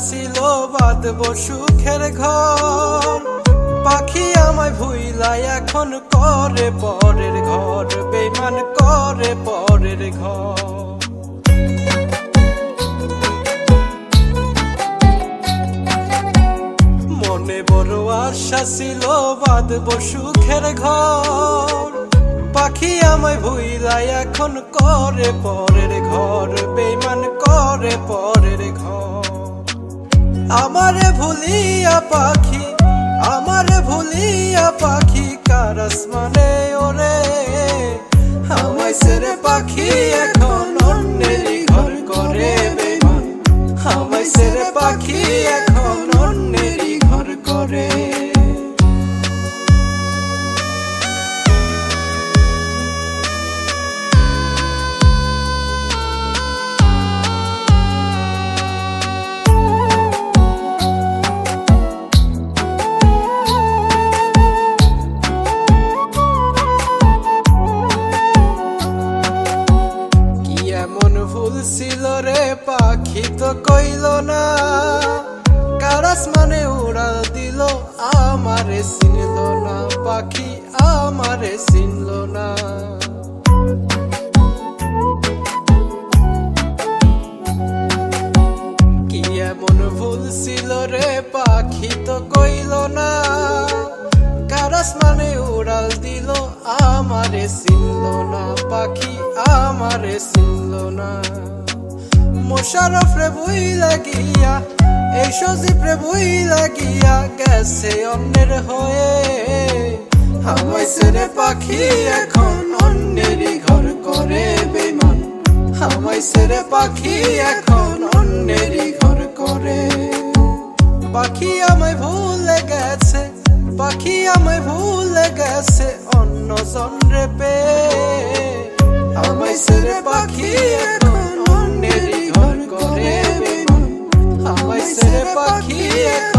ছিল বাঁধব সুখের ঘর, পাখি আমায় ভুইলাই এখন করে পরের ঘর, বেইমান করে পরের ঘর। মনে বড় আশা ছিল বাঁধব সুখের ঘর, পাখি আমায় ভুইলাই এখন করে পরের ঘর, বেইমান করে পরের ঘর। আমারে ভুলিয়া পাখি, আমারে ভুলিয়া পাখি কার আসমানে ওরে, আমায় ছেড়ে পাখি এখন অন্যেরই ঘর করে বেইমান, আমায় ছেড়ে পাখি এখন অন্যেরই ঘর করে। ভুল ছিল রে পাখি তো কইল না, কার আসমানে উড়াল দিল আমারে চিনল না, পাখি আমারে চিনল না। কি এমন ভুল ছিল রে পাখি তো কইল না, কার আসমানে উড়াল দিল আমারে চিনল না, পাখি আমারে চিনল না। মোশারফ রে বই লাগিয়া, এই সজীব রে বই লাগিয়া গেছে অন্যের হয়ে, আমায় ছেড়ে পাখি এখন অন্যেরই ঘর করে বেইমান, আমায় ছেড়ে পাখি এখন অন্যেরই ঘর করে। পাখি আমায় ভুলে গেছে, পাখি আমায় ভুলে গেছে অন্য জনরে পেয়ে, আমায় ছেড়ে পাখি এখন অন্যেরই ঘর করে বেইমান, আমায় ছেড়ে পাখি এখন